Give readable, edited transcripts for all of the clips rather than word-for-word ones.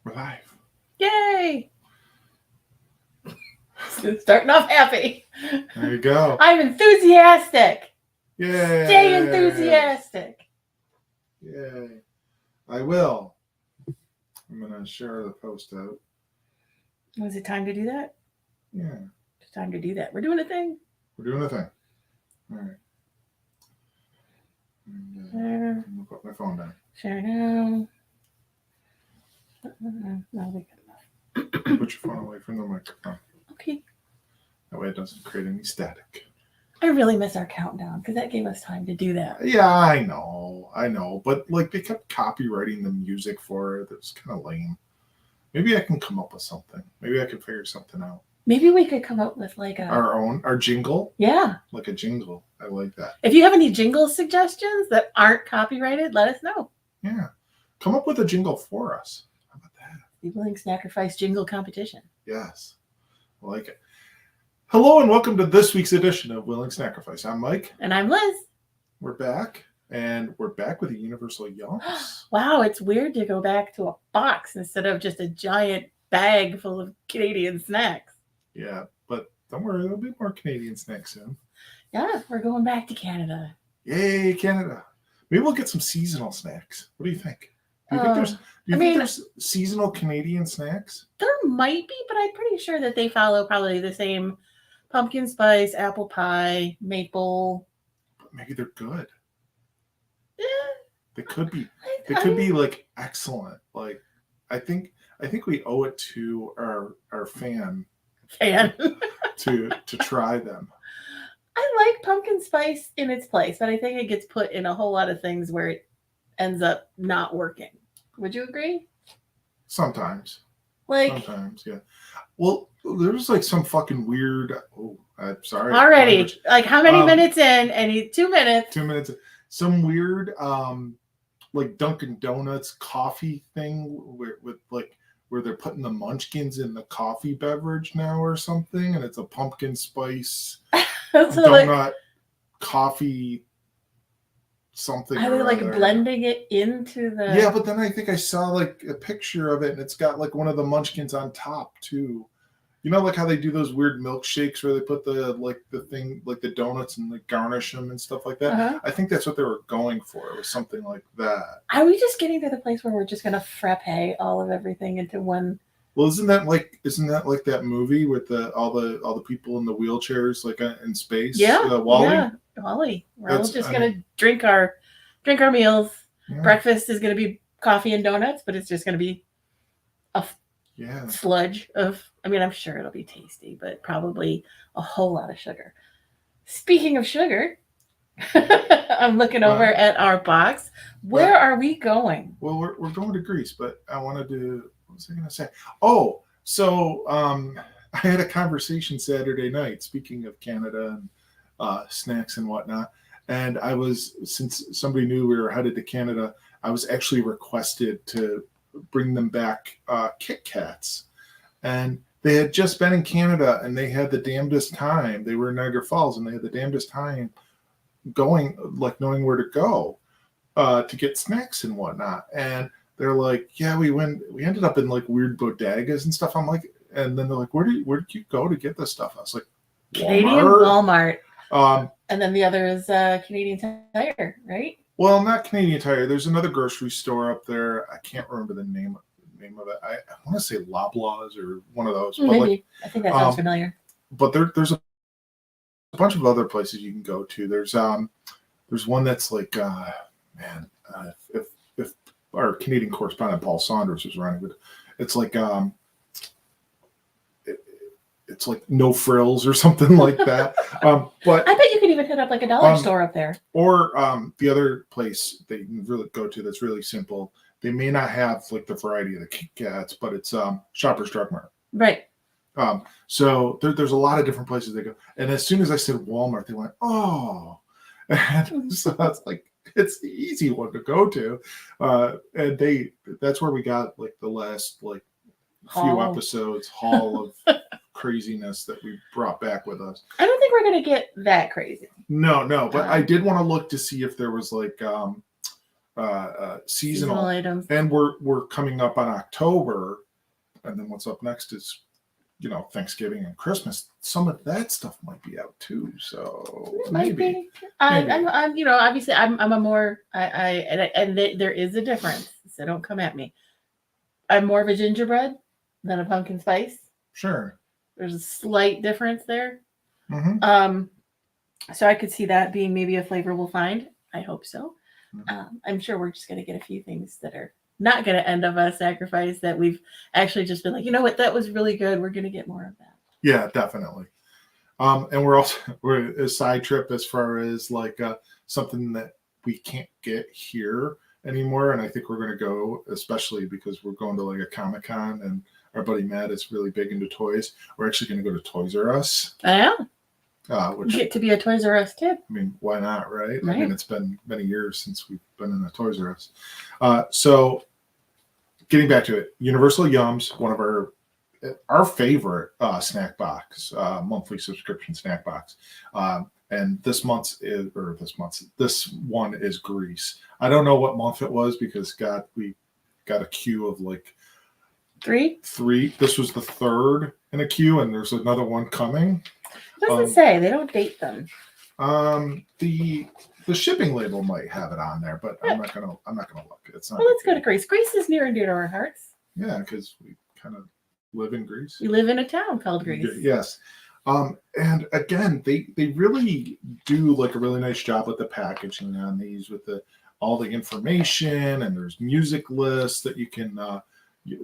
We're live. Yay! Starting off happy. There you go. I'm enthusiastic. Yay! Stay enthusiastic. Yay! I will. I'm gonna share the post out. Was it time to do that? Yeah, It's time to do that. We're doing a thing. we're doing a thing. All right. And, I'm gonna put my phone down. Share now. No, we got enough. Put your phone away from the microphone. Okay. That way it doesn't create any static. I really miss our countdown because that gave us time to do that. Yeah, I know. But like they kept copywriting the music for it. It was kind of lame. Maybe I can come up with something. Maybe I can figure something out. Maybe we could come up with like Our jingle. Yeah. Like a jingle. I like that. If you have any jingle suggestions that aren't copyrighted, let us know. Yeah. Come up with a jingle for us. How about that? The Willing Snackrifice jingle competition. Yes. I like it. Hello and welcome to this week's edition of Willing Snackrifice. I'm Mike. And I'm Liz. We're back. And we're back with a universal yumps. Wow, it's weird to go back to a box instead of just a giant bag full of Canadian snacks. Yeah, but don't worry, there'll be more Canadian snacks soon. Yeah, we're going back to Canada. Yay, Canada. Maybe we'll get some seasonal snacks. What do you think? Do you think there's seasonal Canadian snacks? There might be, but I'm pretty sure that they follow probably the same pumpkin spice, apple pie, maple. But maybe they're good. Yeah. They could be. They could be like excellent. Like I think we owe it to our fan to try them. I like pumpkin spice in its place, but I think it gets put in a whole lot of things where it ends up not working. Would you agree? Sometimes. Sometimes, yeah. Well, there's like some fucking weird. Oh, I'm sorry. Already, like how many minutes in? Any 2 minutes? 2 minutes. Some weird, like Dunkin' Donuts coffee thing where they're putting the munchkins in the coffee beverage now or something, and it's a pumpkin spice donut coffee something. Are they like blending it into the? Yeah, but then I think I saw like a picture of it, and it's got like one of the munchkins on top too. You know, like how they do those weird milkshakes where they put the thing, like the donuts and like garnish them and stuff like that. Uh-huh. I think that's what they were going for. It was something like that. Are we just getting to the place where we're just going to frappe all of everything into one? Well, isn't that like that movie with all the people in the wheelchairs like in space? Yeah, WALL-E. Yeah, WALL-E. We're all just going to drink our meals. Yeah. Breakfast is going to be coffee and donuts, but it's just going to be a sludge of. I mean, I'm sure it'll be tasty, but probably a whole lot of sugar. Speaking of sugar, I'm looking over at our box. Where are we going? Well, we're going to Greece, but I wanted to. What was I going to say? Oh, so I had a conversation Saturday night. Speaking of Canada and snacks and whatnot, and since somebody knew we were headed to Canada, I was actually requested to bring them back Kit Kats, and they had just been in Canada and they had the damnedest time. They were in Niagara Falls and they had the damnedest time going, like knowing where to go to get snacks and whatnot. And they're like, yeah, we ended up in like weird bodegas and stuff. I'm like, and then they're like, where did you go to get this stuff? I was like, Canadian Walmart. And then the other is Canadian Tire, right? Well, not Canadian Tire. There's another grocery store up there. I can't remember the name of it. I want to say Loblaws or one of those. Maybe. But like, I think that sounds familiar. But there's a bunch of other places you can go to. There's one that's like if our Canadian correspondent Paul Saunders was running, but it's like it's like No Frills or something like that. But I bet you could even hit up like a dollar store up there. Or the other place that you can really go to that's really simple. They may not have like the variety of the Kit Kats, but it's Shoppers Drug Mart. Right. So there's a lot of different places they go. And as soon as I said Walmart, they went, oh. And so that's like, it's the easy one to go to. And that's where we got like the last like few episodes haul of craziness that we brought back with us. I don't think we're going to get that crazy. No. But I did want to look to see if there was like seasonal items. And we're coming up on October, and then what's up next is, Thanksgiving and Christmas. Some of that stuff might be out too. So maybe. I'm obviously I'm a more there is a difference. So don't come at me. I'm more of a gingerbread than a pumpkin spice. Sure. There's a slight difference there. Mm-hmm. So I could see that being maybe a flavor we'll find. I hope so. Mm-hmm. I'm sure we're just going to get a few things that are not going to end up as sacrifice that we've actually just been like, you know what, that was really good. We're going to get more of that. Yeah, definitely. And we're a side trip as far as like something that we can't get here anymore. And I think we're going to go, especially because we're going to like a Comic-Con, and our buddy Matt is really big into toys. We're actually going to go to Toys R Us. Yeah. Which, get to be a Toys R Us kid. I mean, why not, right? Right. I mean, it's been many years since we've been in a Toys R Us. So getting back to it, Universal Yums, one of our favorite snack box, monthly subscription snack box. And this one is Grease. I don't know what month it was because we got a queue of like three. This was the third in a queue, and there's another one coming. It doesn't say. They don't date them. The shipping label might have it on there, but I'm not gonna look. It's not. Well, let's go to Greece. Greece is near and dear to our hearts. Yeah, because we kind of live in Greece. We live in a town called Greece. Yes. And again, they really do like a really nice job with the packaging on these, with all the information, and there's music lists that you can.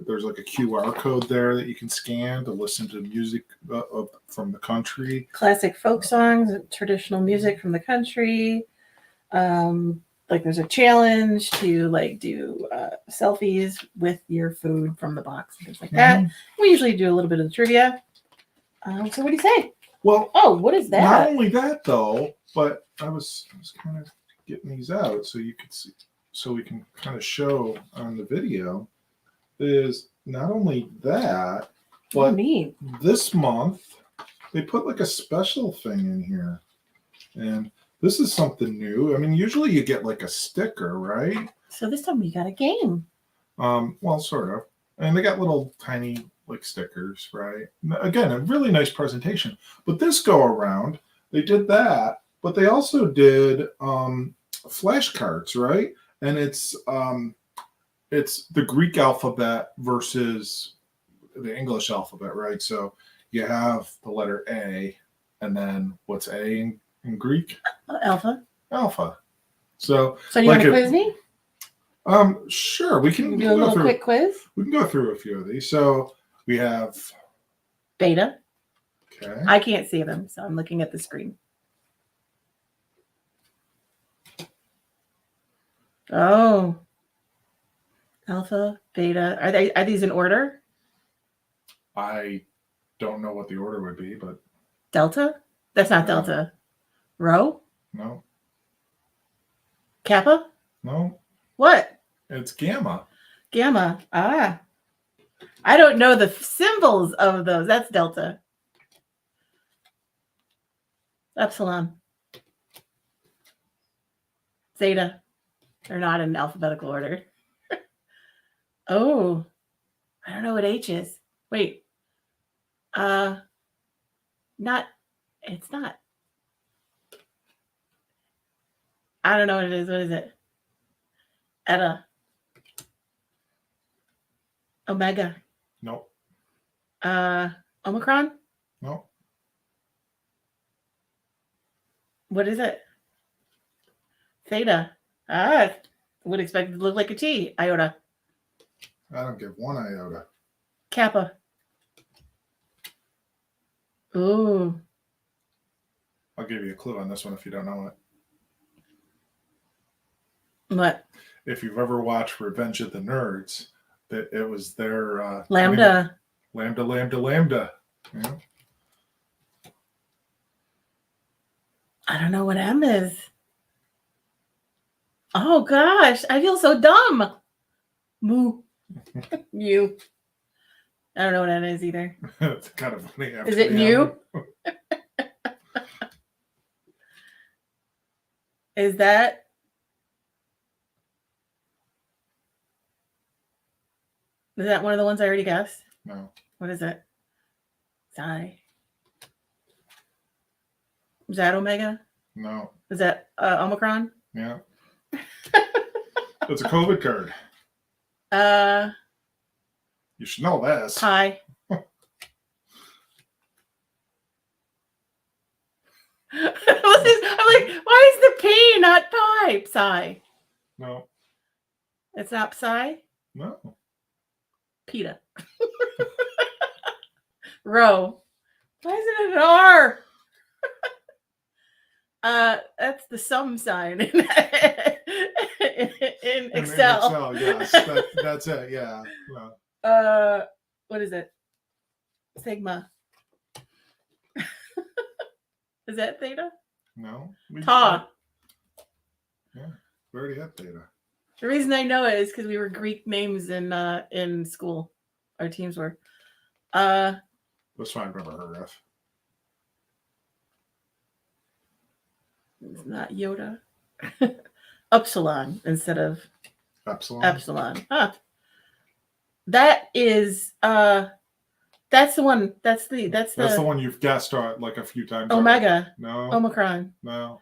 There's like a QR code there that you can scan to listen to music from the country. Classic folk songs, traditional music from the country. Like there's a challenge to like do selfies with your food from the box and things like that. We usually do a little bit of the trivia. So what do you say? Well, what is that? Not only that though, but I was kind of getting these out so you could see, so we can kind of show on the video. Is not only that, but this month they put like a special thing in here, and this is something new. I mean, usually you get like a sticker, right? So this time we got a game. Well, sort of, and they got little tiny like stickers, right? Again, a really nice presentation. But this go around, they did that, but they also did flashcards, right? And it's the Greek alphabet versus the English alphabet, right? So you have the letter A, and then what's A in Greek? Alpha. Alpha. So do you want to quiz me? Sure. We can do a little quick quiz. We can go through a few of these. So we have Beta. Okay. I can't see them, so I'm looking at the screen. Oh. Alpha, beta. Are these in order? I don't know what the order would be, but Delta? That's not Delta. Rho? No. Kappa? No. What? It's Gamma. Gamma. Ah. I don't know the symbols of those. That's Delta. Epsilon. Zeta. They're not in alphabetical order. Oh, I don't know what H is. Wait. It's not. I don't know what it is. What is it? Eta. Omega. Nope. Omicron? Nope. What is it? Theta. Ah, would expect it to look like a T. Iota. I don't give one iota. Kappa. Ooh. I'll give you a clue on this one if you don't know it. What? If you've ever watched Revenge of the Nerds, that it was their Lambda. Lambda. Yeah. I don't know what M is. Oh gosh, I feel so dumb. Moo. You. I don't know what N is either. It's kind of funny. Is it new? Is that Is that one of the ones I already guessed? No. What is it? Psi. Is that Omega? No. Is that Omicron? Yeah. It's a COVID card. You should know this. Pi. I'm like, why is the P not pi? Psi. No. It's not psi? No. PETA. Rho. Why is it an R? That's the sum sign in Excel. In Excel, yes. That's it, yeah. What is it? Sigma. Is that theta? No. Tau. Yeah, we already had theta. The reason I know it is because we were Greek names in school. Our teams were. That's fine. I've never heard of. It's not Yoda. Upsilon instead of Epsilon. Huh. That is that's the one. That's the one you've guessed like a few times. Omega. No. Omicron. No.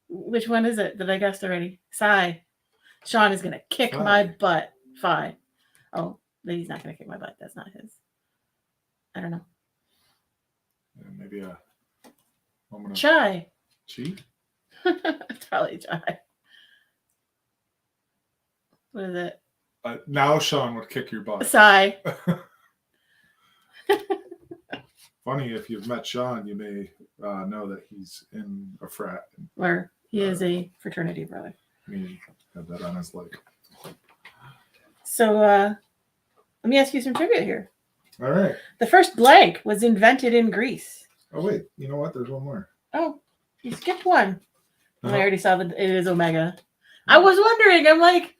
Which one is it that I guessed already? Psi. Sean is gonna kick my butt. Phi. Oh, he's not gonna kick my butt. That's not his. I don't know. Yeah, maybe Chai. Chi? Probably Chai. What is it? Now Sean would kick your butt. Psi. Funny, if you've met Sean, you may know that he's in a frat. Or he is a fraternity brother. He had that on his leg. So let me ask you some trivia here. All right. The first blank was invented in Greece. Oh, wait. You know what? There's one more. Oh, you skipped one. I already saw that it is Omega. I was wondering. I'm like,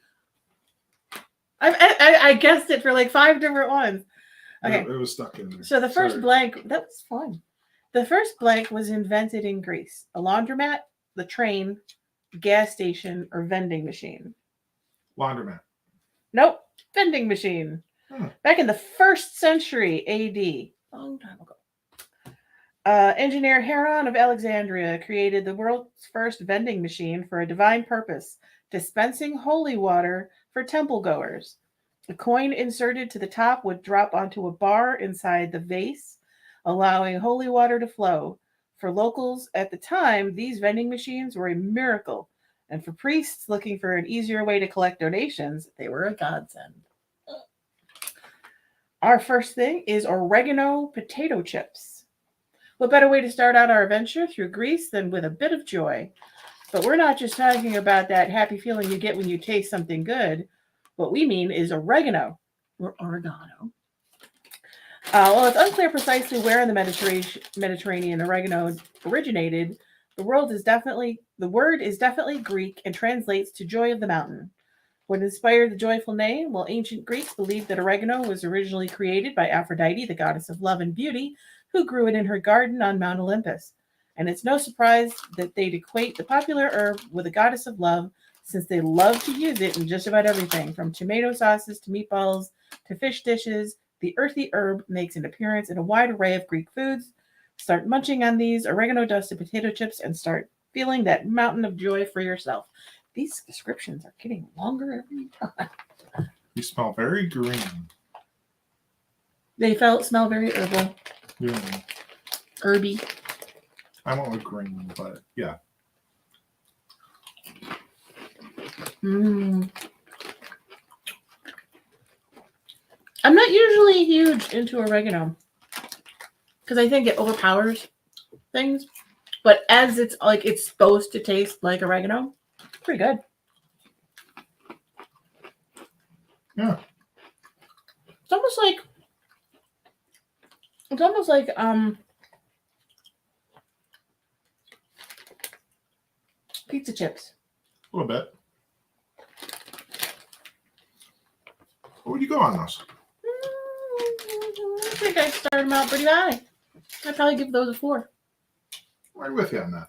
I guessed it for like 5 different ones. Okay. It was stuck in there. So the first blank, that was fun. The first blank was invented in Greece. A laundromat, the train, gas station, or vending machine. Laundromat. Nope. Vending machine. Back in the 1st century AD, a long time ago. Engineer Heron of Alexandria created the world's first vending machine for a divine purpose, dispensing holy water for temple goers. A coin inserted to the top would drop onto a bar inside the vase, allowing holy water to flow. For locals at the time, these vending machines were a miracle, and for priests looking for an easier way to collect donations, they were a godsend. Our first thing is oregano potato chips. What better way to start out our adventure through Greece than with a bit of joy? But we're not just talking about that happy feeling you get when you taste something good. What we mean is oregano, or oregano. While it's unclear precisely where in the Mediterranean oregano originated, the word is definitely Greek and translates to joy of the mountain. What inspired the joyful name? Well, ancient Greeks believed that oregano was originally created by Aphrodite, the goddess of love and beauty, who grew it in her garden on Mount Olympus. And it's no surprise that they'd equate the popular herb with the goddess of love, since they love to use it in just about everything, from tomato sauces to meatballs to fish dishes. The earthy herb makes an appearance in a wide array of Greek foods. Start munching on these oregano-dusted potato chips and start feeling that mountain of joy for yourself. These descriptions are getting longer every time. You smell very green. They smell very herbal. Yeah. Herby. I went with green, but yeah. I'm not usually huge into oregano because I think it overpowers things. But as it's supposed to taste like oregano, pretty good. Yeah. It's almost like pizza chips. A little bit. What would you go on those? I think I started them out pretty high. I'd probably give those a 4. I'm right with you on that.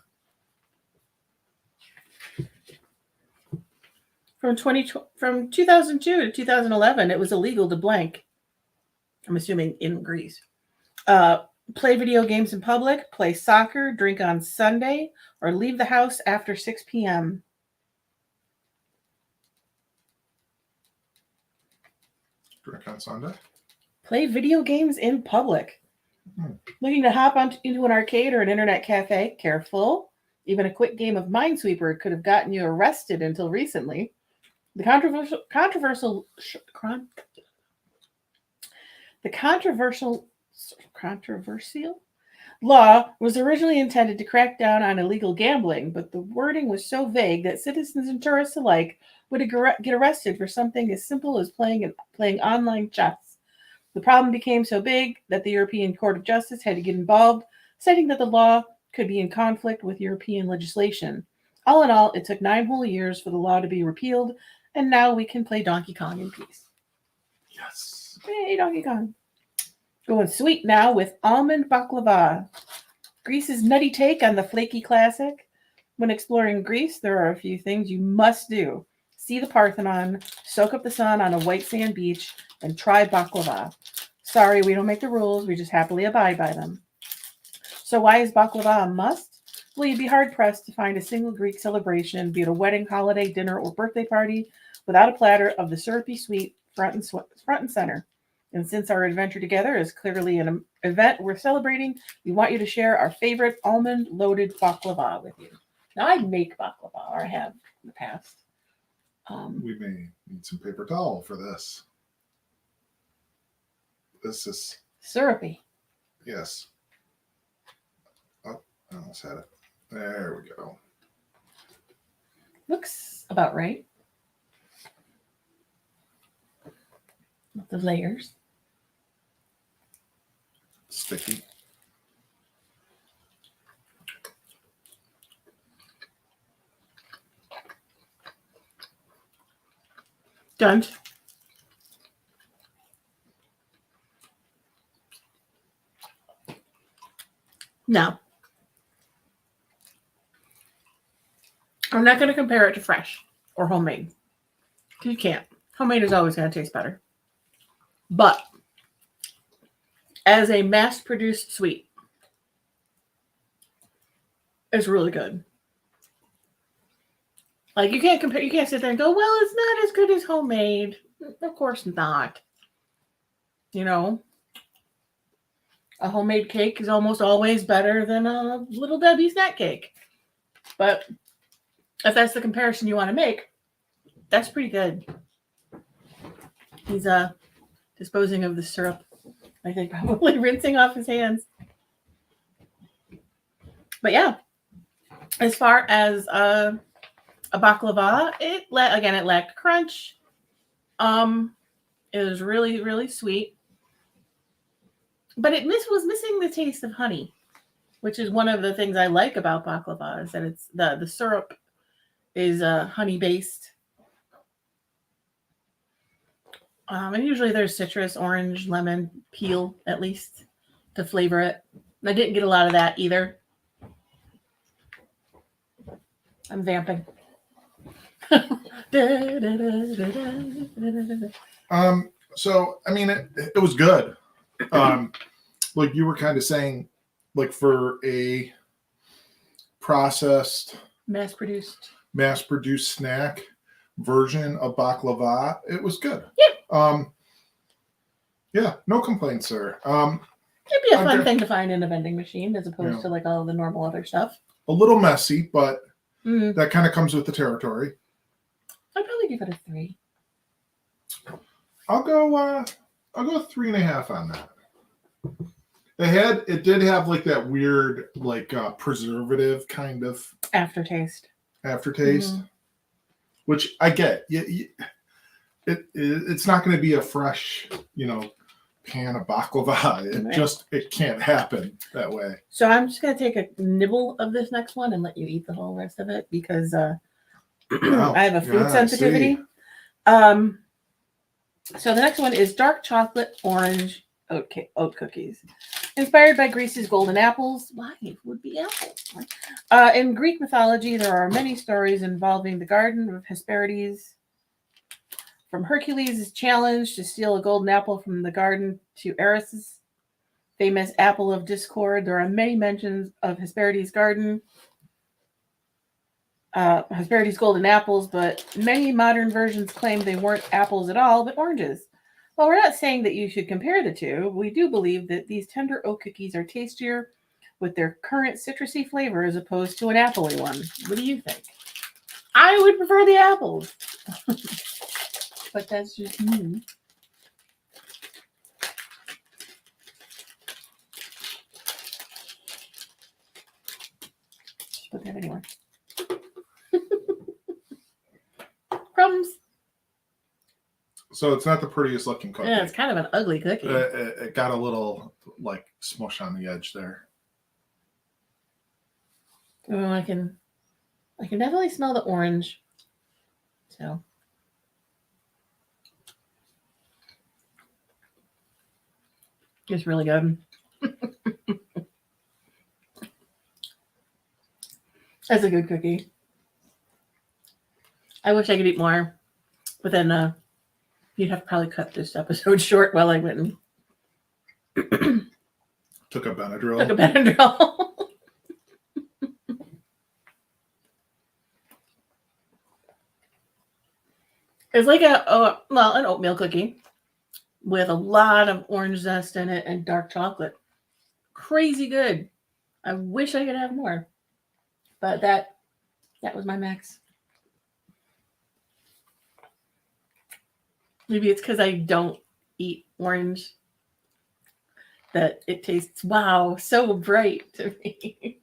From 2002 to 2011, it was illegal to blank. I'm assuming in Greece. Play video games in public, play soccer, drink on Sunday, or leave the house after 6 p.m. Drink on Sunday? Play video games in public. Looking to hop into an arcade or an internet cafe? Careful. Even a quick game of Minesweeper could have gotten you arrested until recently. The controversial law was originally intended to crack down on illegal gambling, but the wording was so vague that citizens and tourists alike would get arrested for something as simple as playing online chess. The problem became so big that the European Court of Justice had to get involved, citing that the law could be in conflict with European legislation. All in all, it took 9 whole years for the law to be repealed, and now we can play Donkey Kong in peace. Yes. Hey, Donkey Kong. Going sweet now with almond baklava. Greece's nutty take on the flaky classic. When exploring Greece, there are a few things you must do. See the Parthenon, soak up the sun on a white sand beach, and try baklava. Sorry, we don't make the rules. We just happily abide by them. So why is baklava a must? Well, you'd be hard-pressed to find a single Greek celebration, be it a wedding, holiday, dinner, or birthday party, without a platter of the syrupy sweet front and center. And since our adventure together is clearly an event we're celebrating, we want you to share our favorite almond-loaded baklava with you. Now, I make baklava, or I have in the past. We may need some paper towel for this. This is syrupy. Yes. Oh, I almost had it. There we go. Looks about right. With the layers. Sticky. Done. Now, I'm not going to compare it to fresh or homemade. You can't. Homemade is always going to taste better. But as a mass-produced sweet, it's really good. Like, you can't compare. You can't sit there and go, well, it's not as good as homemade. Of course not. You know, a homemade cake is almost always better than a Little Debbie snack cake. But if that's the comparison you want to make, that's pretty good. He's disposing of the syrup. I think probably rinsing off his hands. But yeah, as far as a baklava, it lacked crunch. It was really, really sweet. But it was missing the taste of honey, which is one of the things I like about baklava, is that it's the syrup is honey based. And usually there's citrus, orange, lemon, peel, at least, to flavor it. I didn't get a lot of that either. I'm vamping. So, I mean, it was good. Like you were kind of saying, like for a processed, mass-produced snack version of baklava, it was good. Yeah. Yeah, no complaints, sir. It'd be a fun thing to find in a vending machine as opposed to like all the normal other stuff. A little messy, but that kind of comes with the territory. I'd probably give it a 3. I'll go 3.5 on that. It did have like that weird, like preservative kind of aftertaste, which I get. It's not going to be a fresh, pan of baklava. It can't happen that way. So I'm just going to take a nibble of this next one and let you eat the whole rest of it because I have a food sensitivity. So the next one is dark chocolate orange oat cookies. Inspired by Greece's golden apples. Why would be apples? In Greek mythology, there are many stories involving the Garden of Hesperides. From Hercules' challenge to steal a golden apple from the garden to Eris's famous apple of discord, there are many mentions of Hesperides' garden, Hesperides' golden apples, but many modern versions claim they weren't apples at all, but oranges. While we're not saying that you should compare the two, we do believe that these tender oat cookies are tastier with their current citrusy flavor as opposed to an appley one. What do you think? I would prefer the apples. But that's just me. Put that anywhere. Crumbs. So it's not the prettiest looking cookie. Yeah, it's kind of an ugly cookie. It got a little like smush on the edge there. Oh, I can definitely smell the orange. So it's really good. That's a good cookie. I wish I could eat more, but then you'd have to probably cut this episode short while I went and took a Benadryl. It's like an oatmeal cookie with a lot of orange zest in it and dark chocolate. Crazy good. I wish I could have more, but that was my max. Maybe it's because I don't eat orange that it tastes, wow, so bright to me.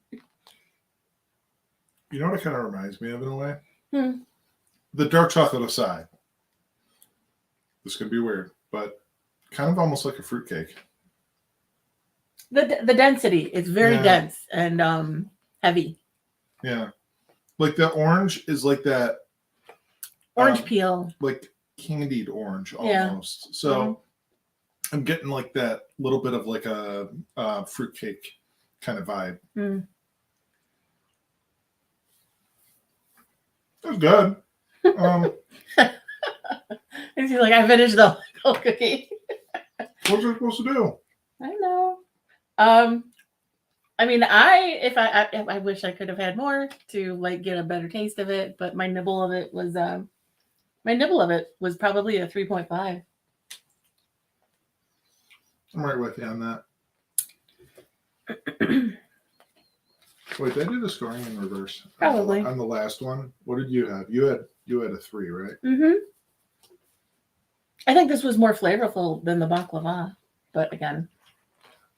You know what it kind of reminds me of in a way? The dark chocolate aside. This could be weird, but kind of almost like a fruitcake. The density is very dense and heavy. Yeah. Like the orange is like that. Orange peel. Like candied orange almost. So I'm getting like that little bit of like a fruitcake kind of vibe. It was good. And she's like, I finished the whole cookie. What's it supposed to do? I know. I mean, I wish I could have had more to like get a better taste of it, but my nibble of it was probably a 3.5. I'm right with you on that. Wait, did I do the scoring in reverse? Probably. On the last one. What did you have? You had a 3, right? Mm-hmm. I think this was more flavorful than the baklava, but again,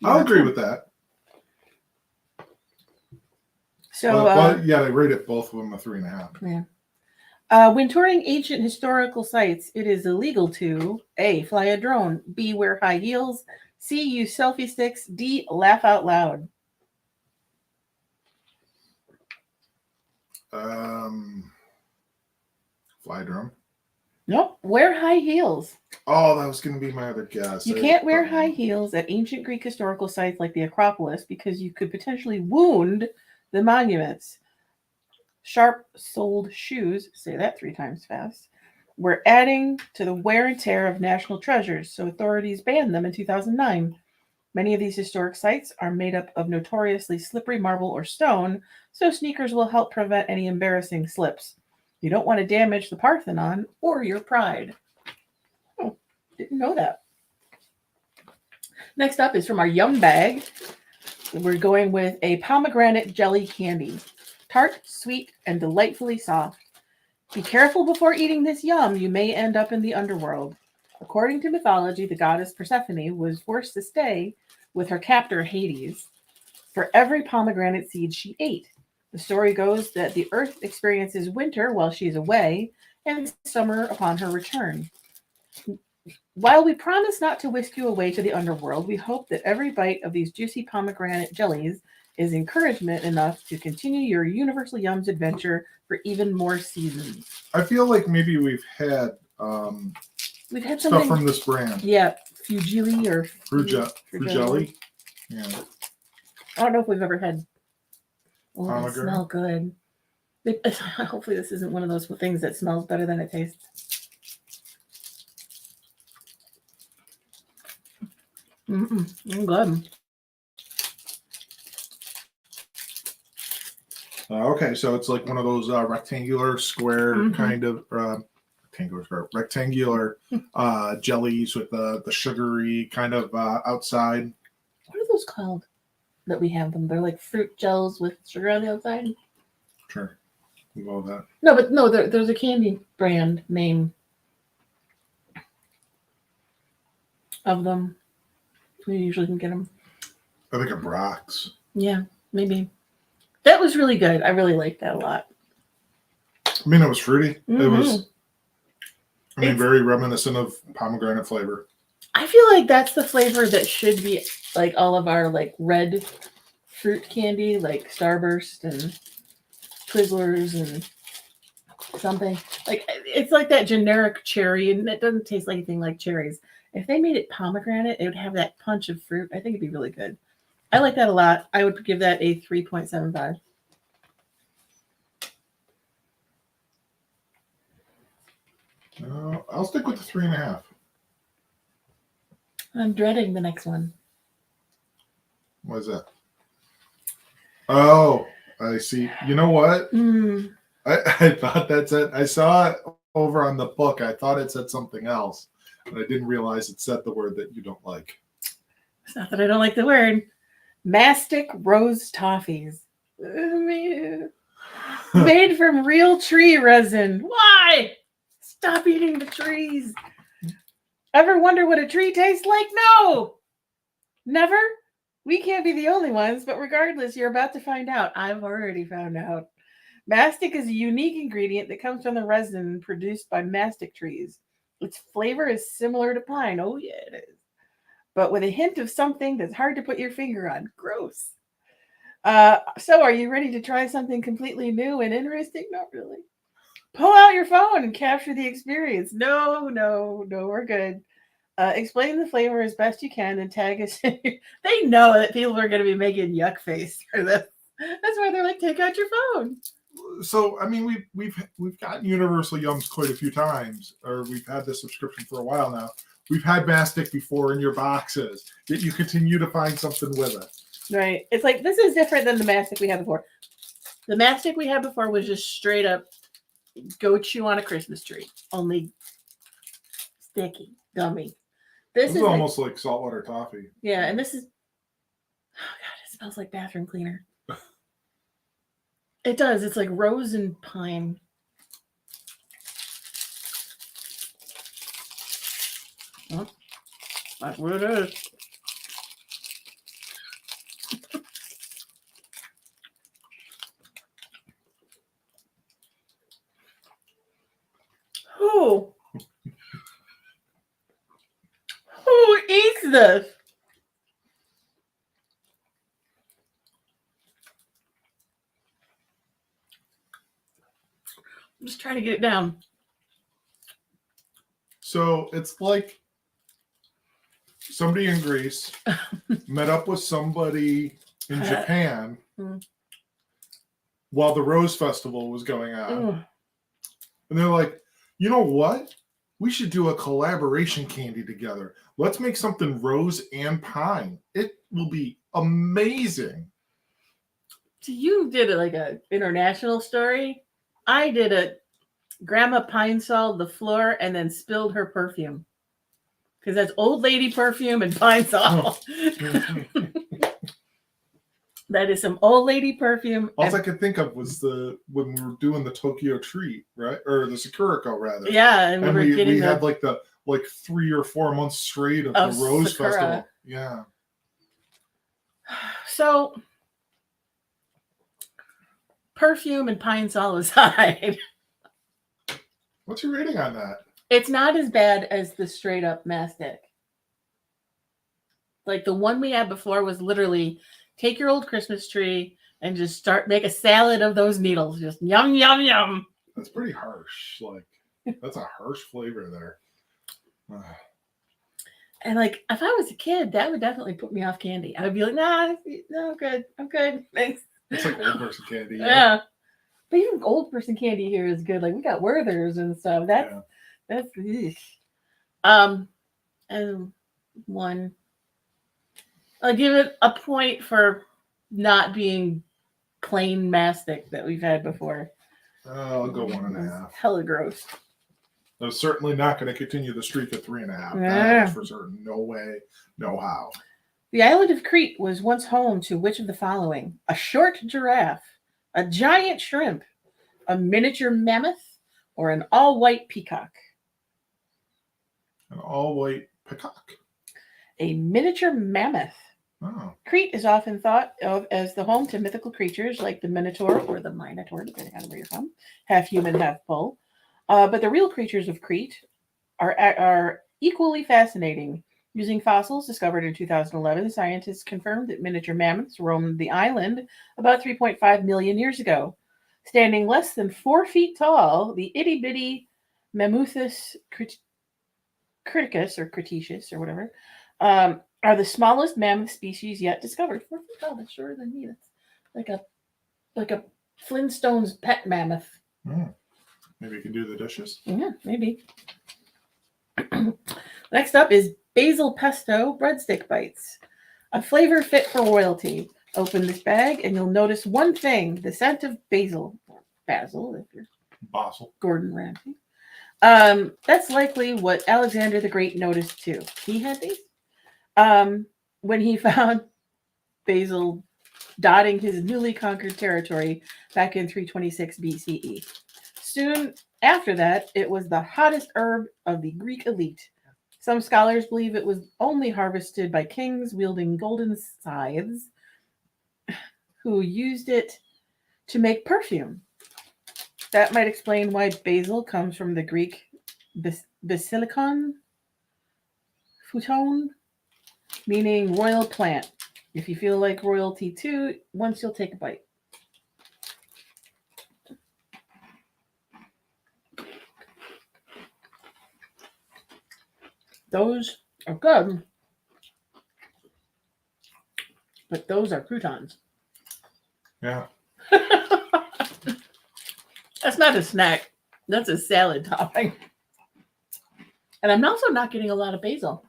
I'll agree with that. So, they rated both of them a 3.5. Yeah. When touring ancient historical sites, it is illegal to A, fly a drone, B, wear high heels, C, use selfie sticks, D, laugh out loud. Fly a drone. Nope, wear high heels. Oh, that was going to be my other guess. You can't wear high heels at ancient Greek historical sites like the Acropolis because you could potentially wound the monuments. Sharp-soled shoes, say that 3 times fast, were adding to the wear and tear of national treasures, so authorities banned them in 2009. Many of these historic sites are made up of notoriously slippery marble or stone, so sneakers will help prevent any embarrassing slips. You don't want to damage the Parthenon or your pride. Oh, didn't know that. Next up is from our Yum Bag. We're going with a pomegranate jelly candy. Tart, sweet, and delightfully soft. Be careful before eating this yum. You may end up in the underworld. According to mythology, the goddess Persephone was forced to stay with her captor Hades for every pomegranate seed she ate. The story goes that the earth experiences winter while she is away and summer upon her return. While we promise not to whisk you away to the underworld, we hope that every bite of these juicy pomegranate jellies is encouragement enough to continue your Universal Yums adventure for even more seasons. I feel like maybe we've had stuff from this brand. Yeah, Fugili or Frugelli. Yeah. I don't know if we've ever had. Oh, they smell good. Hopefully this isn't one of those things that smells better than it tastes. I'm good. Okay, so it's like one of those rectangular square kind of rectangular jellies with the sugary kind of outside. What are those called that we have them? They're like fruit gels with sugar on the outside. Sure, we'll go with that. No, but no, there's a candy brand name of them. We usually can get them. I think of Brock's. Yeah, maybe. That was really good. I really liked that a lot. I mean, it was fruity. It was, very reminiscent of pomegranate flavor. I feel like that's the flavor that should be like all of our like red fruit candy, like Starburst and Twizzlers and something. Like it's like that generic cherry, and it doesn't taste like anything like cherries. If they made it pomegranate, it would have that punch of fruit. I think it'd be really good. I like that a lot. I would give that a 3.75. I'll stick with the 3.5. I'm dreading the next one. What is that? Oh, I see. You know what? I thought that said, I saw it over on the book. I thought it said something else, but I didn't realize it said the word that you don't like. It's not that I don't like the word. Mastic Rose Toffees. Made from real tree resin. Why? Stop eating the trees. Ever wonder what a tree tastes like? No. Never? We can't be the only ones, but regardless, you're about to find out. I've already found out. Mastic is a unique ingredient that comes from the resin produced by mastic trees. Its flavor is similar to pine. Oh, yeah, it is. But with a hint of something that's hard to put your finger on. Gross. So are you ready to try something completely new and interesting? Not really. Pull out your phone and capture the experience. No, we're good. Explain the flavor as best you can and tag us. They know that people are going to be making yuck face for this. That's why they're like, take out your phone. So, I mean, we've gotten Universal Yums quite a few times, or we've had this subscription for a while now. We've had mastic before in your boxes, yet you continue to find something with it. Right. It's like, this is different than the mastic we had before. The mastic we had before was just straight up go chew on a Christmas tree. Only sticky, gummy. This is almost like saltwater toffee. Yeah, and this is, oh God, it smells like bathroom cleaner. It does. It's like rose and pine. Huh? That's what it is. Who eats this? I'm just trying to get it down. So it's like somebody in Greece met up with somebody in Japan while the Rose Festival was going on. And they're like, you know what? We should do a collaboration candy together. Let's make something rose and pine. It will be amazing. So you did like a international story. I did a Grandma Pine Sol the floor and then spilled her perfume. Because that's old lady perfume and Pine Sol. That is some old lady perfume. All I could think of was when we were doing the Tokyo treat, right? Or the Sakurako, rather. Yeah, and we had like 3 or 4 months straight of the Rose Sakura. Festival. Yeah. So, perfume and Pine Sol aside. What's your rating on that? It's not as bad as the straight up mastic. Like the one we had before was literally take your old Christmas tree and just make a salad of those needles. Just yum, yum, yum. That's pretty harsh. Like, that's a harsh flavor there. And like, if I was a kid, that would definitely put me off candy. I would be like, nah, no, I'm good. Thanks. It's like old person candy. Yeah. But even old person candy here is good. Like we got Werther's and stuff. That's and one I'll give it a point for not being plain mastic that we've had before. I'll go 1.5. Hella gross. I was certainly not going to continue the streak of 3.5. Yeah. That is for certain. No way, no how. The island of Crete was once home to which of the following? A short giraffe, a giant shrimp, a miniature mammoth, or an all-white peacock? An all-white peacock. A miniature mammoth. Oh. Crete is often thought of as the home to mythical creatures like the Minotaur or the Minotaur, depending on where you're from, half human, half bull. But the real creatures of Crete are equally fascinating. Using fossils discovered in 2011, scientists confirmed that miniature mammoths roamed the island about 3.5 million years ago. Standing less than 4 feet tall, the itty-bitty Mammuthus criticus, or Cretaceous, or whatever, are the smallest mammoth species yet discovered. 4 feet tall, that's shorter than me. That's like a Flintstones pet mammoth. Maybe you can do the dishes? Yeah, maybe. Next up is basil pesto breadstick bites. A flavor fit for royalty. Open this bag and you'll notice one thing: the scent of basil. Basil, if you're Gordon Ramsay. That's likely what Alexander the Great noticed too. He had these. When he found basil dotting his newly conquered territory back in 326 BCE. Soon after that, it was the hottest herb of the Greek elite. Some scholars believe it was only harvested by kings wielding golden scythes who used it to make perfume. That might explain why basil comes from the Greek basilikon, futon, meaning royal plant. If you feel like royalty too, once you'll take a bite. Those are good, but those are croutons. Yeah. That's not a snack. That's a salad topping. And I'm also not getting a lot of basil.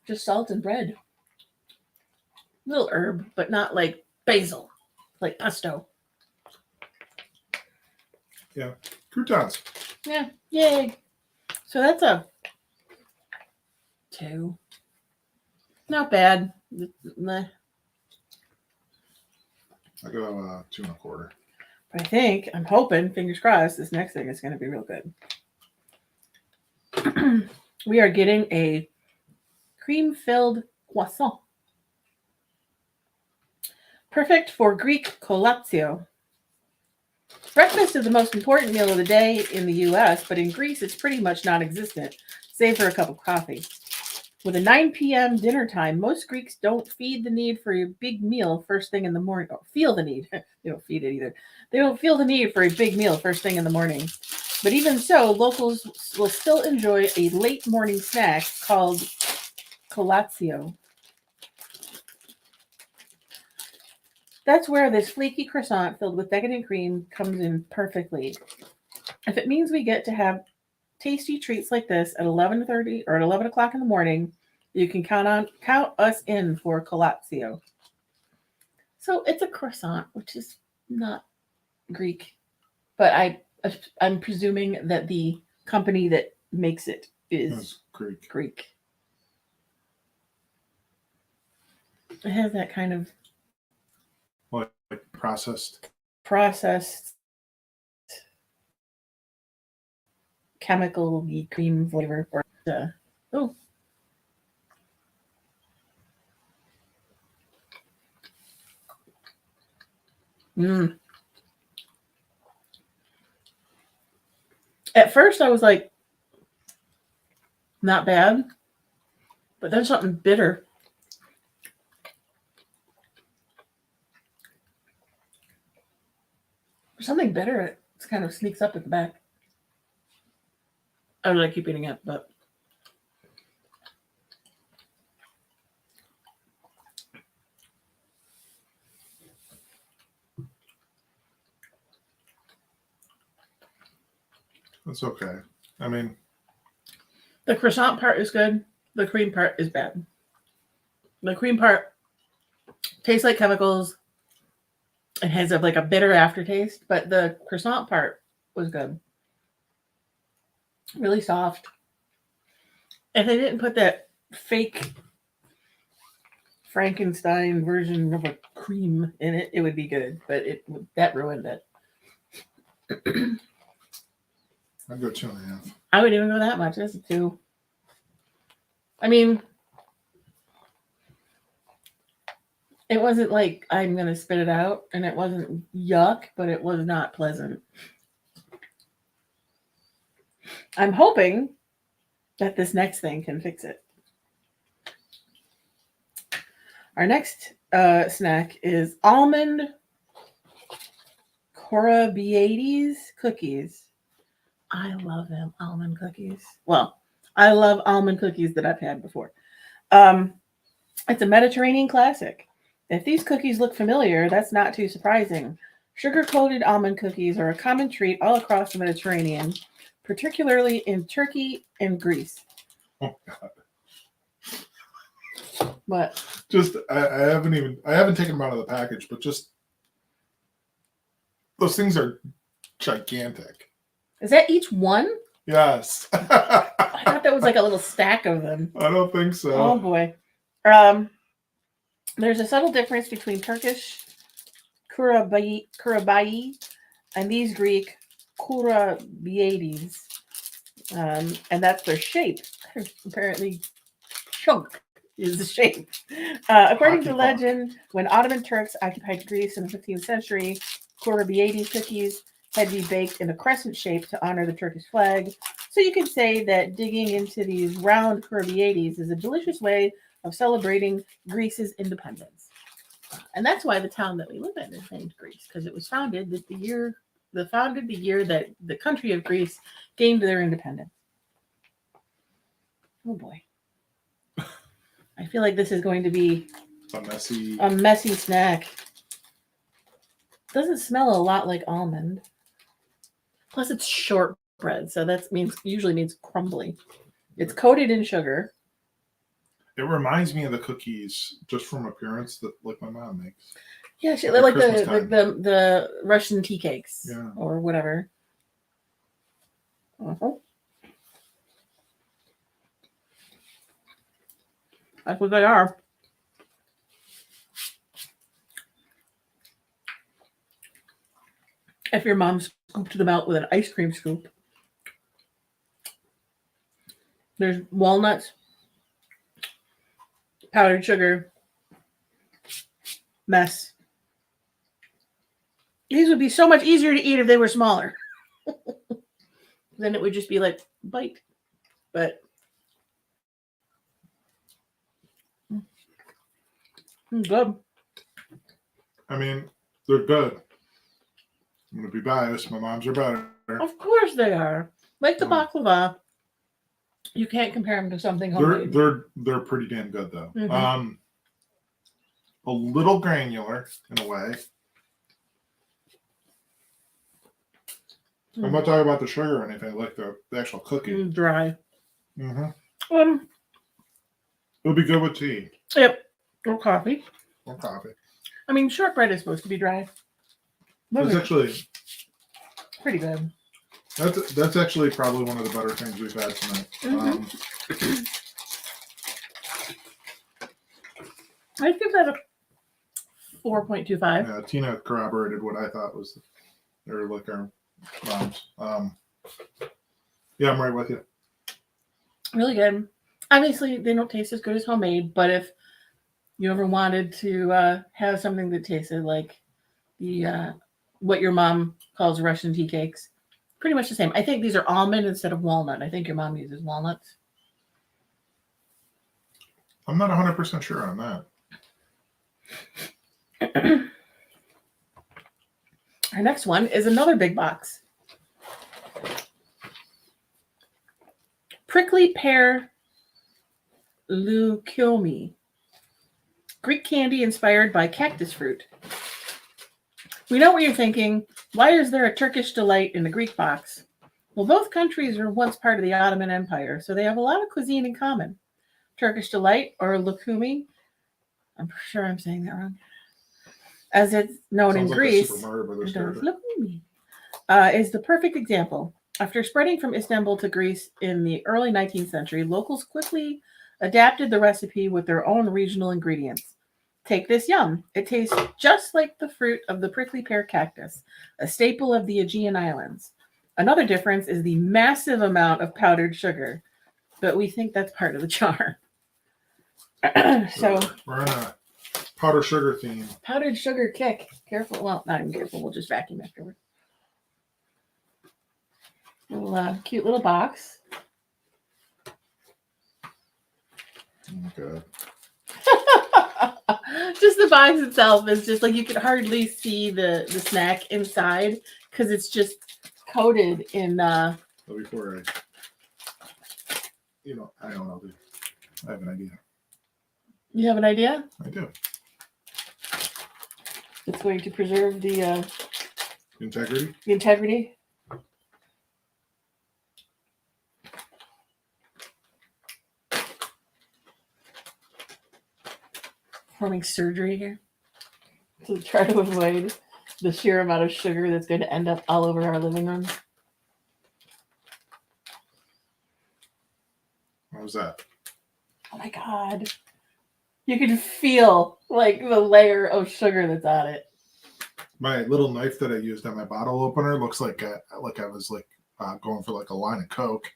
Just salt and bread. Little herb, but not like basil, like pesto. Yeah. Croutons. Yeah. Yay. So that's a 2. Not bad. Meh. I go 2.25. But I'm hoping, fingers crossed, this next thing is going to be real good. We are getting a cream-filled croissant. Perfect for Greek collatio. Breakfast is the most important meal of the day in the U.S., but in Greece it's pretty much non-existent, save for a cup of coffee. With a 9 p.m. dinner time, most Greeks don't feed the need for a big meal first thing in the morning. Or feel the need. They don't feed it either. They don't feel the need for a big meal first thing in the morning. But even so, locals will still enjoy a late morning snack called collatio. That's where this flaky croissant filled with decadent cream comes in perfectly. If it means we get to have tasty treats like this at 11:30 or at 11 o'clock in the morning, you can count us in for collatio. So it's a croissant, which is not Greek, but I'm presuming that the company that makes it is Greek. It has that kind of like processed chemical cream flavor. Oh. At first I was like, not bad, but then something bitter. Something bitter, it kind of sneaks up at the back. I really keep eating it, but that's okay. I mean, the croissant part is good. The cream part is bad. The cream part tastes like chemicals. It has like a bitter aftertaste, but the croissant part was good. Really soft. If they didn't put that fake Frankenstein version of a cream in it, it would be good. But that ruined it. I'd go 2.5. I wouldn't even go that much. That's a 2. I mean, it wasn't like I'm going to spit it out, and it wasn't yuck, but it was not pleasant. I'm hoping that this next thing can fix it. Our next snack is almond Corabiades cookies. I love them almond cookies. Well, I love almond cookies that I've had before. It's a Mediterranean classic. If these cookies look familiar, that's not too surprising. Sugar-coated almond cookies are a common treat all across the Mediterranean, particularly in Turkey and Greece. Oh God. What? Just I haven't taken them out of the package, but just those things are gigantic. Is that each one? Yes. I thought that was like a little stack of them. I don't think so. Oh boy. There's a subtle difference between Turkish kurabayi and these Greek kurabiades. And that's their shape. Apparently, chunk is the shape. According to legend, when Ottoman Turks occupied Greece in the 15th century, kurabiades cookies had to be baked in a crescent shape to honor the Turkish flag. So you could say that digging into these round kurabiades is a delicious way of celebrating Greece's independence. And that's why the town that we live in is named Greece, because it was founded the year that the country of Greece gained their independence. Oh boy. I feel like this is going to be a messy snack. Doesn't smell a lot like almond. Plus it's shortbread, so that usually means crumbly. It's coated in sugar. It reminds me of the cookies just from appearance that like my mom makes. Yeah, she like the Russian tea cakes, yeah, or whatever. That's what they are. If your mom scooped them out with an ice cream scoop. There's walnuts, powdered sugar, mess. These would be so much easier to eat if they were smaller. Then it would just be like bite. But good. I mean, they're good. I'm going to be biased. My mom's are better. Of course they are. Like the baklava. You can't compare them to something homemade. They're pretty damn good though. Mm-hmm. A little granular in a way. I'm not talking about the sugar or anything, like the actual cookie. Dry. Mm-hmm. It'll be good with tea. Yep. Or coffee. Or coffee. I mean, shortbread is supposed to be dry. It's actually pretty good. That's actually probably one of the better things we've had tonight. Mm-hmm. I'd give that a 4.25. Yeah, Tina corroborated what I thought was their liquor bombs. Yeah, I'm right with you. Really good. Obviously, they don't taste as good as homemade, but if you ever wanted to have something that tasted like the what your mom calls Russian tea cakes, pretty much the same. I think these are almond instead of walnut. I think your mom uses walnuts. I'm not 100% sure on that. Our next one is another big box. Prickly pear leukemia. Greek candy inspired by cactus fruit. We know what you're thinking. Why is there a Turkish delight in the Greek box? Well, both countries were once part of the Ottoman Empire, so they have a lot of cuisine in common. Turkish delight, or leukemia, I'm sure I'm saying that wrong. As it's known in Greece, is the perfect example. After spreading from Istanbul to Greece in the early 19th century, locals quickly adapted the recipe with their own regional ingredients. Take this yum. It tastes just like the fruit of the prickly pear cactus, a staple of the Aegean Islands. Another difference is the massive amount of powdered sugar, but we think that's part of the charm. So we're on a powdered sugar theme. Powdered sugar kick. Careful. Well, not even careful. We'll just vacuum afterward. Little cute little box. Okay. Just the box itself is just like you could hardly see the snack inside because it's just coated in. Before I don't know, dude. I have an idea. You have an idea? I do. It's going to preserve the integrity. The integrity. Performing surgery here to try to avoid the sheer amount of sugar that's going to end up all over our living room. What was that? Oh my God. You can feel like the layer of sugar that's on it. My little knife that I used on my bottle opener looks like I was going for like a line of Coke.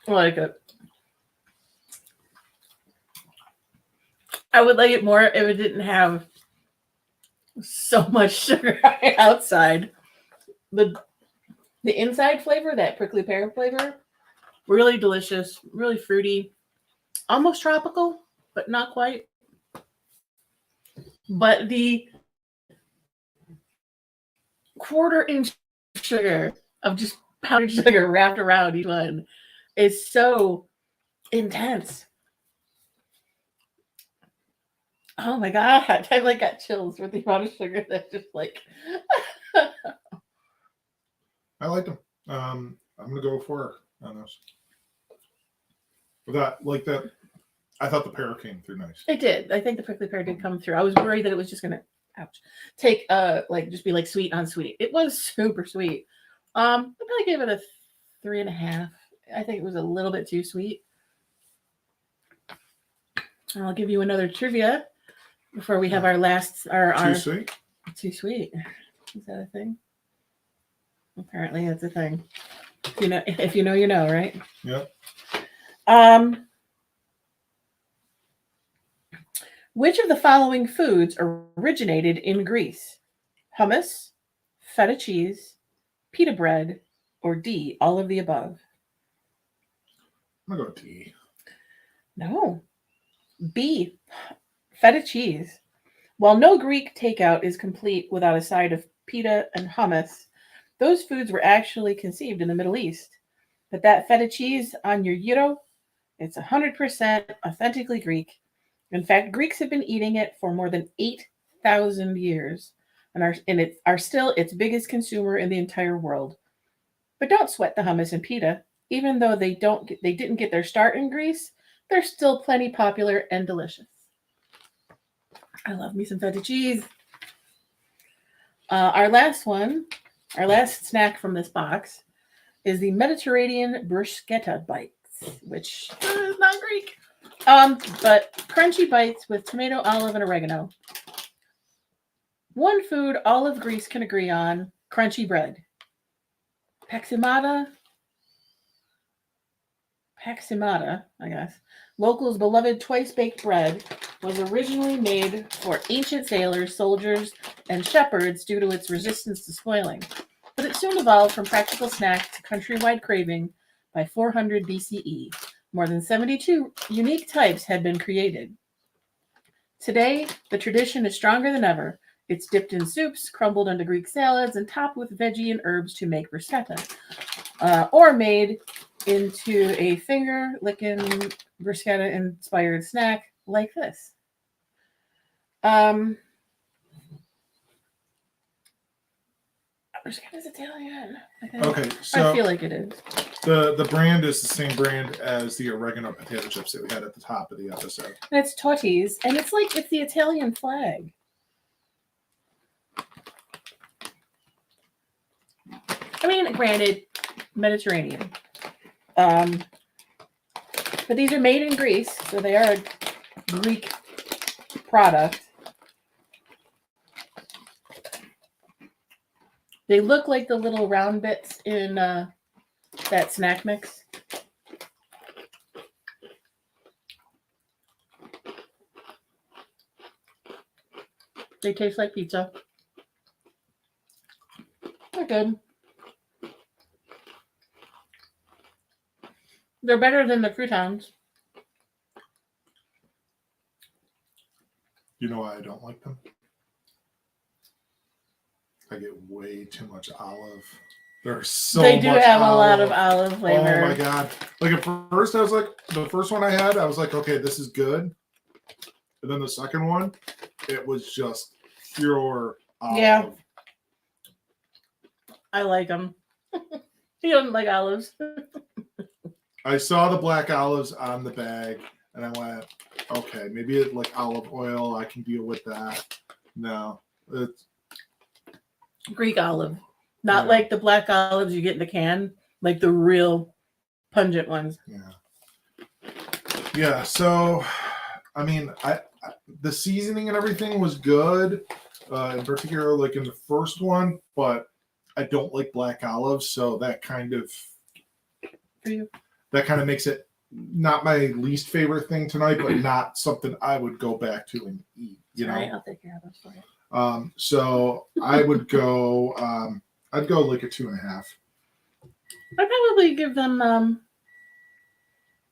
I like it. I would like it more if it didn't have so much sugar outside. The inside flavor, that prickly pear flavor, really delicious, really fruity, almost tropical, but not quite. But the quarter-inch sugar of just powdered sugar wrapped around each one is so intense. Oh my God. I like got chills with the amount of sugar that just like. I like them. I'm gonna go 4 on those. That I thought the pear came through nice. It did. I think the prickly pear did come through. I was worried that it was just gonna take just be like sweet on sweet. It was super sweet. I probably gave it a 3.5. I think it was a little bit too sweet. I'll give you another trivia before we have our last. Too sweet? Too sweet. Is that a thing? Apparently, it's a thing. If you know, you know, right? Yep. Which of the following foods originated in Greece? Hummus, feta cheese, pita bread, or D, all of the above? I'm gonna go D. No. B, feta cheese. While no Greek takeout is complete without a side of pita and hummus, those foods were actually conceived in the Middle East. But that feta cheese on your gyro, it's 100% authentically Greek. In fact, Greeks have been eating it for more than 8,000 years and are still its biggest consumer in the entire world. But don't sweat the hummus and pita. Even though they didn't get their start in Greece, they're still plenty popular and delicious. I love me some feta cheese. Our last snack from this box is the Mediterranean bruschetta bites, which is not Greek. But crunchy bites with tomato, olive, and oregano. One food all of Greece can agree on, crunchy bread. Paximata, I guess. Locals' beloved twice-baked bread was originally made for ancient sailors, soldiers, and shepherds due to its resistance to spoiling. But it soon evolved from practical snack to countrywide craving by 400 BCE. More than 72 unique types had been created. Today, the tradition is stronger than ever. It's dipped in soups, crumbled into Greek salads, and topped with veggie and herbs to make bruschetta. Or made into a finger licking bruschetta inspired snack like this. Bruschetta's Italian. Okay, so I feel like it is. The brand is the same brand as the oregano potato chips that we had at the top of the episode. And it's Totti's, and it's like it's the Italian flag. I mean, granted, Mediterranean. But these are made in Greece, so they are a Greek product. They look like the little round bits in that snack mix. They taste like pizza. They're good. They're better than the croutons. You know why I don't like them? I get way too much olive. There's so much. They do have a lot of olive flavor. Oh my god! Like at first, I was like, the first one I had, I was like, okay, this is good. And then the second one, it was just pure olive. Yeah. I like them. He doesn't like olives. I saw the black olives on the bag, and I went, okay, maybe it like olive oil. I can deal with that. No, it's Greek olive. Not like the black olives you get in the can, like the real pungent ones. Yeah. Yeah, so, I mean, the seasoning and everything was good, in particular, like in the first one, but I don't like black olives, so that kind of makes it not my least favorite thing tonight, but not something I would go back to and eat. You know, right, I'll take care of this for you. So I would go. I'd go like a 2.5. I'd probably give them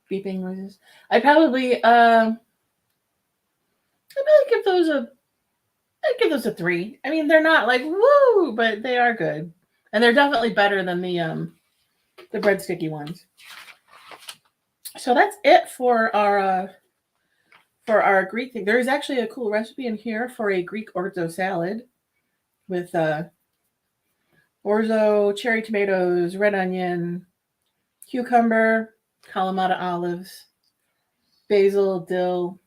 beeping noises. I'd probably give those a 3. I mean, they're not like woo, but they are good, and they're definitely better than the bread sticky ones. So that's it for our Greek thing. There's actually a cool recipe in here for a Greek orzo salad with orzo, cherry tomatoes, red onion, cucumber, Kalamata olives, basil, dill,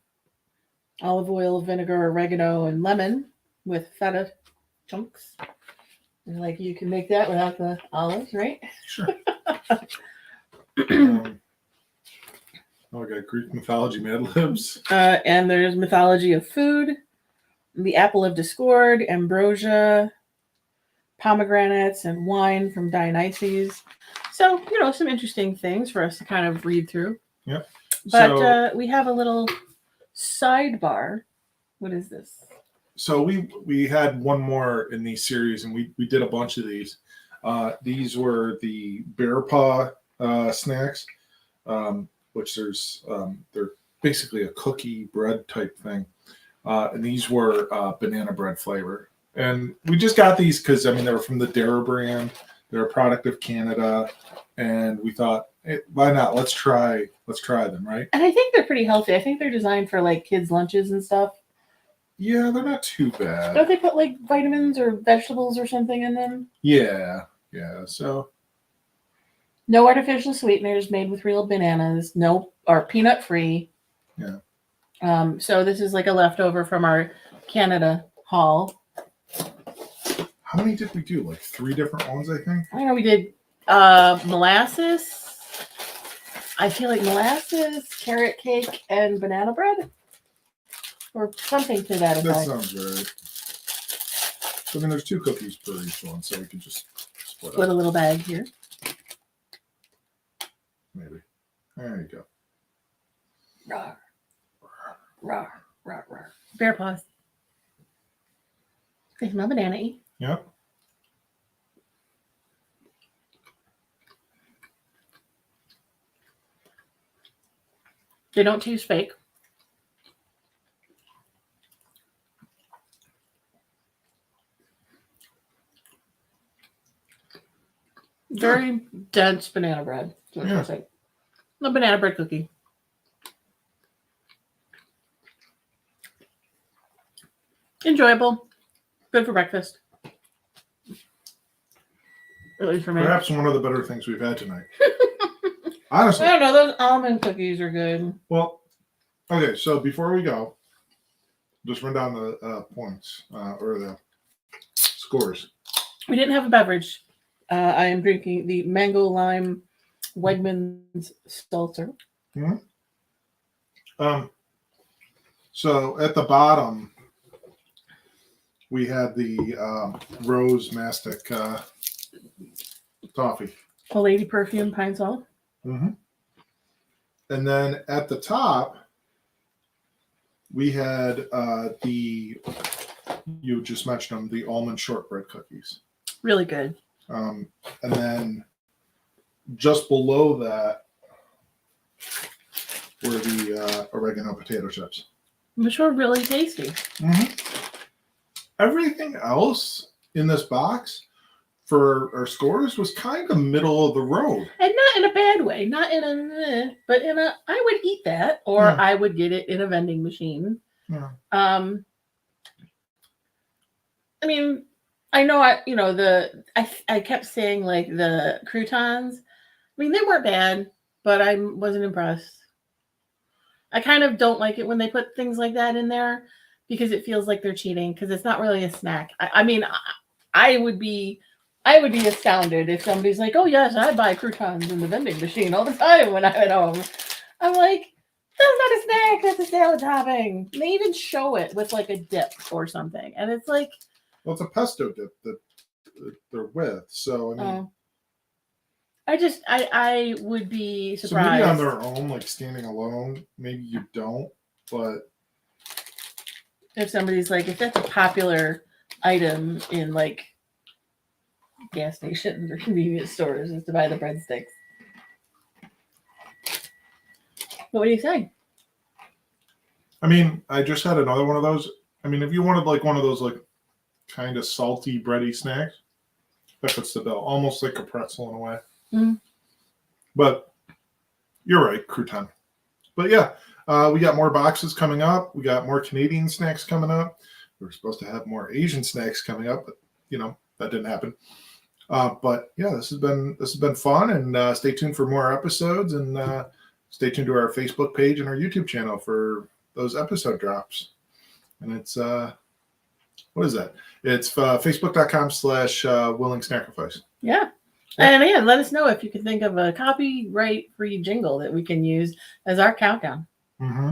olive oil, vinegar, oregano, and lemon with feta chunks. And like you can make that without the olives, right? Sure. Oh, I got Greek mythology Mad Libs. And there's mythology of food, the apple of discord, ambrosia, pomegranates, and wine from Dionysus. So, some interesting things for us to kind of read through. Yep. But we have a little sidebar. What is this? So we had one more in these series, and we did a bunch of these. These were the bear paw snacks, which they're basically a cookie bread type thing. And these were banana bread flavor. And we just got these because, I mean, they were from the Dara brand. They're a product of Canada. And we thought, hey, why not? Let's try them, right? And I think they're pretty healthy. I think they're designed for like kids' lunches and stuff. Yeah, they're not too bad. Don't they put like vitamins or vegetables or something in them? Yeah. So no artificial sweeteners, made with real bananas. No, or peanut free. Yeah. So this is like a leftover from our Canada haul. How many did we do? Like 3 different ones, I think. I know we did molasses. I feel like molasses, carrot cake, and banana bread, or something to that effect. That sounds right. So, I mean, there's 2 cookies per each one, so we can just split a little bag here. Maybe. There you go. Rawr. Rawr, rawr, rawr. Bear paws. They smell banana-y. Yep. They don't taste fake. Very dense banana bread. So yeah. A banana bread cookie. Enjoyable. Good for breakfast. At least for me. Perhaps one of the better things we've had tonight. Honestly. I don't know. Those almond cookies are good. Well, okay. So before we go, just run down the points or the scores. We didn't have a beverage. I am drinking the mango lime Wegmans seltzer. Mm-hmm. So at the bottom, we had the rose mastic toffee. A lady perfume pine sol. Mm-hmm. And then at the top, we had you just mentioned them, the almond shortbread cookies. Really good. And then just below that were the oregano potato chips. Which were really tasty. Mm-hmm. Everything else in this box for our scores was kind of middle of the road. And not in a bad way. Not in a, but in a, I would eat that, or yeah. I would get it in a vending machine. Yeah. I mean, I know I kept saying like the croutons. I mean, they weren't bad, but I wasn't impressed. I kind of don't like it when they put things like that in there because it feels like they're cheating because it's not really a snack. I mean, I would be astounded if somebody's like, "Oh yes, I buy croutons in the vending machine all the time when I'm at home." I'm like, that's not a snack. That's a salad topping. They even show it with like a dip or something, and it's like, well, it's a pesto dip that they're with. So I mean, I would be surprised. So maybe on their own, like standing alone, maybe you don't. But if somebody's like, if that's a popular item in like gas stations or convenience stores, is to buy the breadsticks. What do you say? I mean, I just had another one of those. I mean, if you wanted like one of those like kind of salty bready snacks, that fits the bill. Almost like a pretzel in a way. Mm-hmm. But you're right, crouton. But yeah, we got more boxes coming up. We got more Canadian snacks coming up. We were supposed to have more Asian snacks coming up, but that didn't happen. But yeah, this has been fun, and stay tuned for more episodes, and stay tuned to our Facebook page and our YouTube channel for those episode drops. And it's what is that? It's facebook.com/willing Snackrifice. Yeah. And again, let us know if you can think of a copyright-free jingle that we can use as our countdown. Mm-hmm.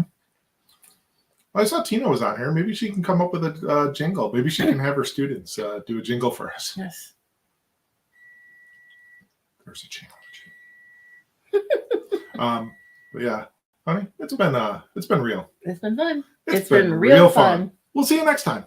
Well, I saw Tina was on here. Maybe she can come up with a jingle. Maybe she can have her students do a jingle for us. Yes. There's a challenge. But yeah, honey, it's been real. It's been fun. It's been real fun. We'll see you next time.